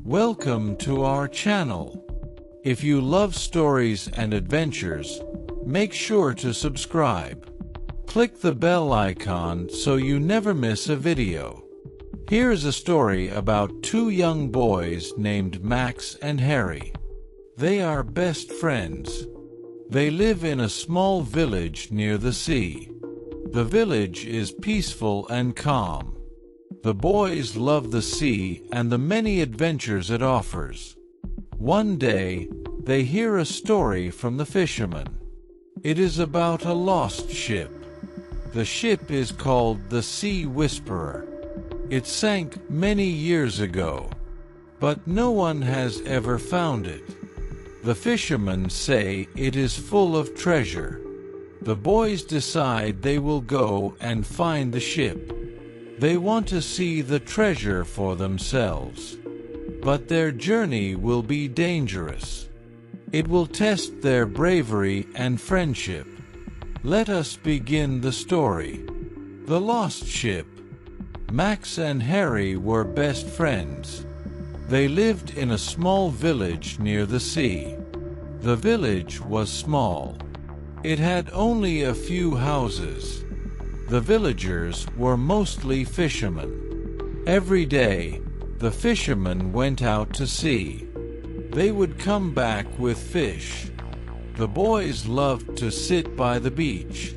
Welcome to our channel. If you love stories and adventures, make sure to subscribe. Click the bell icon so you never miss a video. Here's a story about two young boys named Max and Harry. They are best friends. They live in a small village near the sea. The village is peaceful and calm. The boys love the sea and the many adventures it offers. One day, they hear a story from the fisherman. It is about a lost ship. The ship is called the Sea Whisperer. It sank many years ago, but no one has ever found it. The fishermen say it is full of treasure. The boys decide they will go and find the ship. They want to see the treasure for themselves. But their journey will be dangerous. It will test their bravery and friendship. Let us begin the story. The Lost Ship. Max and Harry were best friends. They lived in a small village near the sea. The village was small. It had only a few houses. The villagers were mostly fishermen. Every day, the fishermen went out to sea. They would come back with fish. The boys loved to sit by the beach.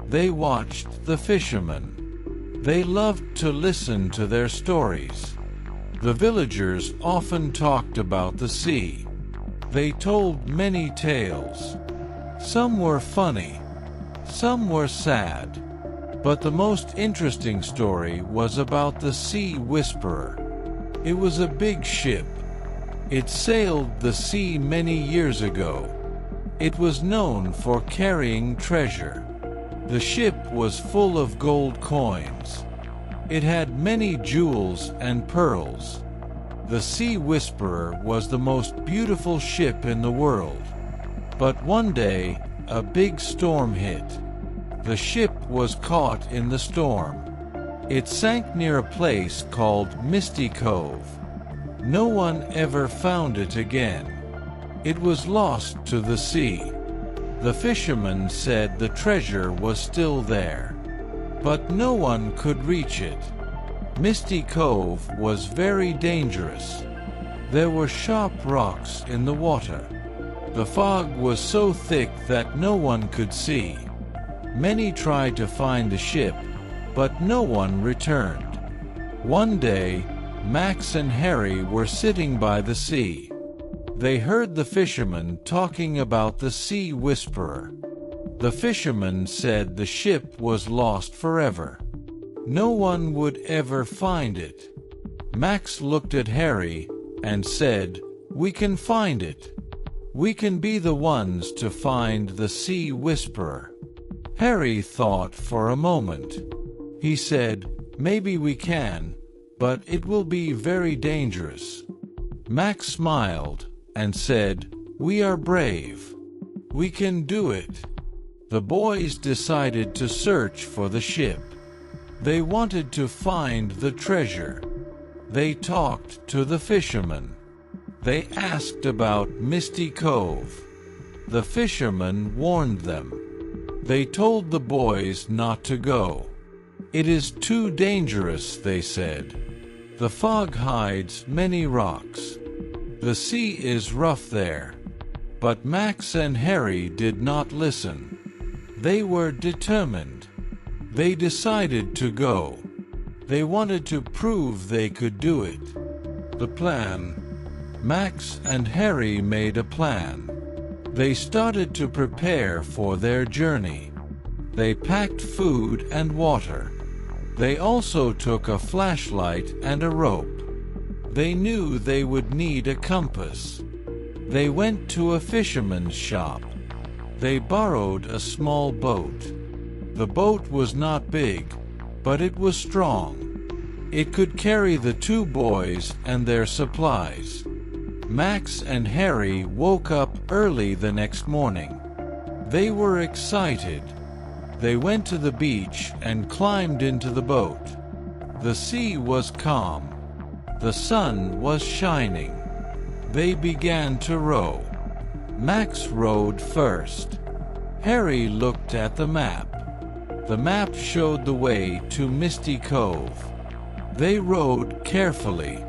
They watched the fishermen. They loved to listen to their stories. The villagers often talked about the sea. They told many tales. Some were funny. Some were sad. But the most interesting story was about the Sea Whisperer. It was a big ship. It sailed the sea many years ago. It was known for carrying treasure. The ship was full of gold coins. It had many jewels and pearls. The Sea Whisperer was the most beautiful ship in the world. But one day, a big storm hit. The ship was caught in the storm. It sank near a place called Misty Cove. No one ever found it again. It was lost to the sea. The fishermen said the treasure was still there, but no one could reach it. Misty Cove was very dangerous. There were sharp rocks in the water. The fog was so thick that no one could see. Many tried to find the ship, but no one returned. One day, Max and Harry were sitting by the sea. They heard the fishermen talking about the Sea Whisperer. The fishermen said the ship was lost forever. No one would ever find it. Max looked at Harry and said, "We can find it. We can be the ones to find the Sea Whisperer." Harry thought for a moment. He said, "Maybe we can, but it will be very dangerous." Max smiled and said, "We are brave. We can do it." The boys decided to search for the ship. They wanted to find the treasure. They talked to the fishermen. They asked about Misty Cove. The fishermen warned them. They told the boys not to go. "It is too dangerous," they said. "The fog hides many rocks. The sea is rough there." But Max and Harry did not listen. They were determined. They decided to go. They wanted to prove they could do it. The plan. Max and Harry made a plan. They started to prepare for their journey. They packed food and water. They also took a flashlight and a rope. They knew they would need a compass. They went to a fisherman's shop. They borrowed a small boat. The boat was not big, but it was strong. It could carry the two boys and their supplies. Max and Harry woke up early the next morning. They were excited. They went to the beach and climbed into the boat. The sea was calm. The sun was shining. They began to row. Max rowed first. Harry looked at the map. The map showed the way to Misty Cove. They rowed carefully.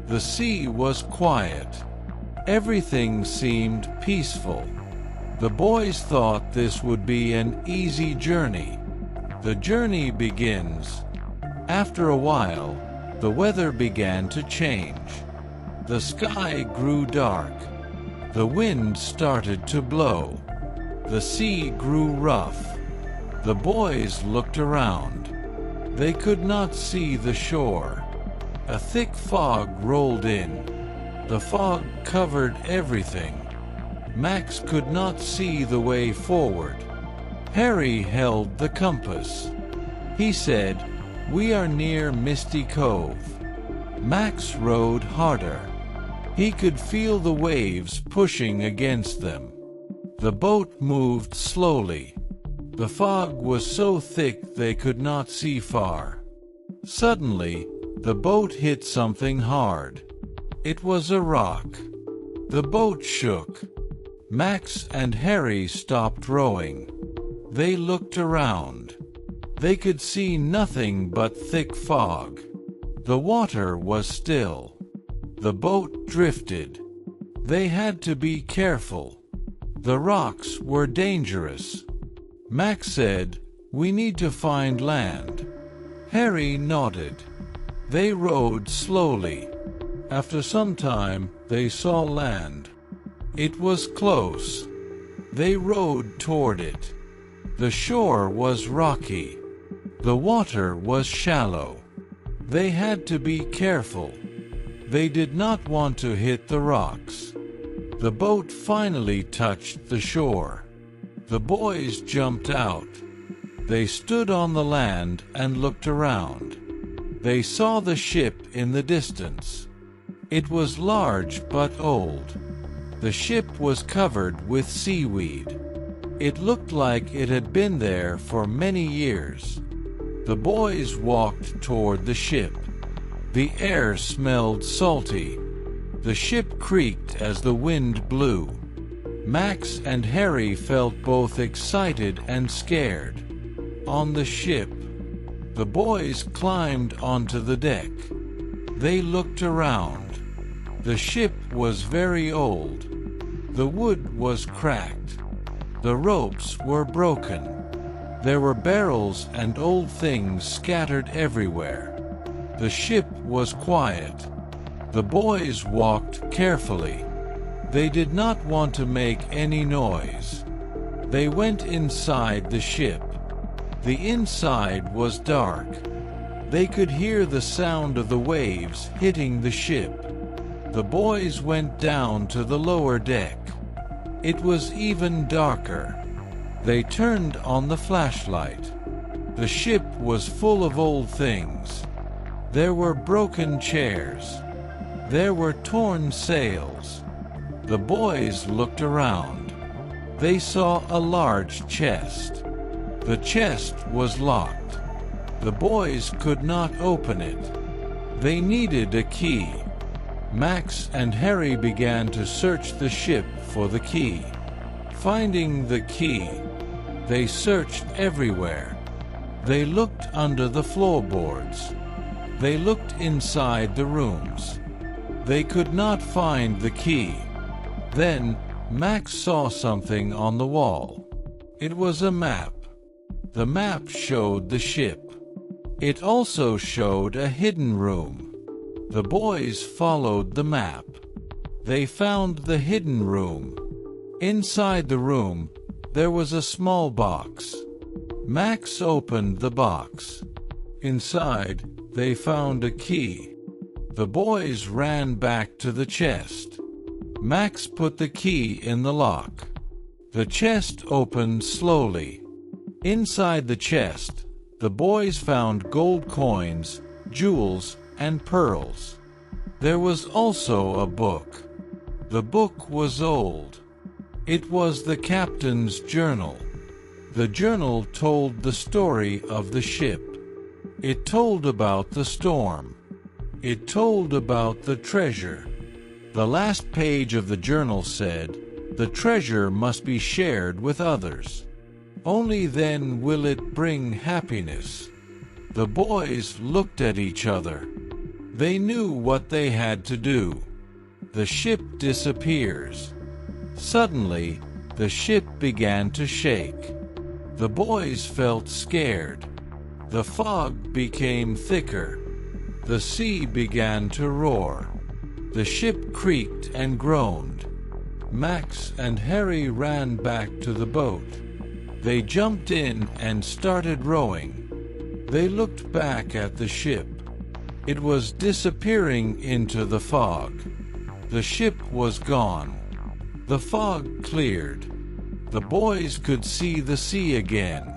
The sea was quiet. Everything seemed peaceful. The boys thought this would be an easy journey. The journey begins. After a while, the weather began to change. The sky grew dark. The wind started to blow. The sea grew rough. The boys looked around. They could not see the shore. A thick fog rolled in. The fog covered everything. Max could not see the way forward. Harry held the compass. He said, "We are near Misty Cove." Max rowed harder. He could feel the waves pushing against them. The boat moved slowly. The fog was so thick they could not see far. Suddenly, the boat hit something hard. It was a rock. The boat shook. Max and Harry stopped rowing. They looked around. They could see nothing but thick fog. The water was still. The boat drifted. They had to be careful. The rocks were dangerous. Max said, "We need to find land." Harry nodded. They rowed slowly. After some time, they saw land. It was close. They rowed toward it. The shore was rocky. The water was shallow. They had to be careful. They did not want to hit the rocks. The boat finally touched the shore. The boys jumped out. They stood on the land and looked around. They saw the ship in the distance. It was large but old. The ship was covered with seaweed. It looked like it had been there for many years. The boys walked toward the ship. The air smelled salty. The ship creaked as the wind blew. Max and Harry felt both excited and scared. On the ship, the boys climbed onto the deck. They looked around. The ship was very old. The wood was cracked. The ropes were broken. There were barrels and old things scattered everywhere. The ship was quiet. The boys walked carefully. They did not want to make any noise. They went inside the ship. The inside was dark. They could hear the sound of the waves hitting the ship. The boys went down to the lower deck. It was even darker. They turned on the flashlight. The ship was full of old things. There were broken chairs. There were torn sails. The boys looked around. They saw a large chest. The chest was locked. The boys could not open it. They needed a key. Max and Harry began to search the ship for the key. Finding the key, they searched everywhere. They looked under the floorboards. They looked inside the rooms. They could not find the key. Then, Max saw something on the wall. It was a map. The map showed the ship. It also showed a hidden room. The boys followed the map. They found the hidden room. Inside the room, there was a small box. Max opened the box. Inside, they found a key. The boys ran back to the chest. Max put the key in the lock. The chest opened slowly. Inside the chest, the boys found gold coins, jewels, and pearls. There was also a book. The book was old. It was the captain's journal. The journal told the story of the ship. It told about the storm. It told about the treasure. The last page of the journal said, "The treasure must be shared with others. Only then will it bring happiness." The boys looked at each other. They knew what they had to do. The ship disappears. Suddenly, the ship began to shake. The boys felt scared. The fog became thicker. The sea began to roar. The ship creaked and groaned. Max and Harry ran back to the boat. They jumped in and started rowing. They looked back at the ship. It was disappearing into the fog. The ship was gone. The fog cleared. The boys could see the sea again.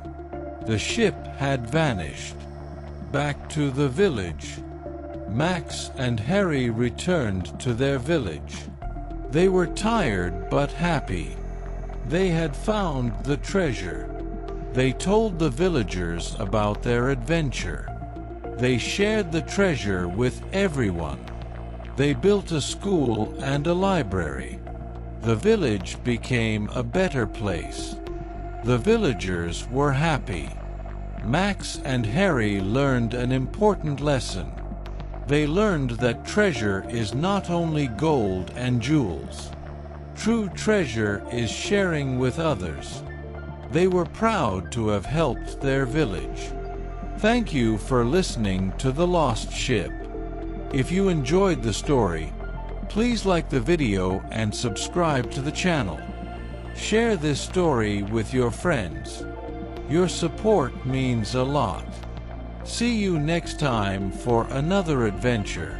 The ship had vanished. Back to the village. Max and Harry returned to their village. They were tired but happy. They had found the treasure. They told the villagers about their adventure. They shared the treasure with everyone. They built a school and a library. The village became a better place. The villagers were happy. Max and Harry learned an important lesson. They learned that treasure is not only gold and jewels. True treasure is sharing with others. They were proud to have helped their village. Thank you for listening to The Lost Ship. If you enjoyed the story, please like the video and subscribe to the channel. Share this story with your friends. Your support means a lot. See you next time for another adventure.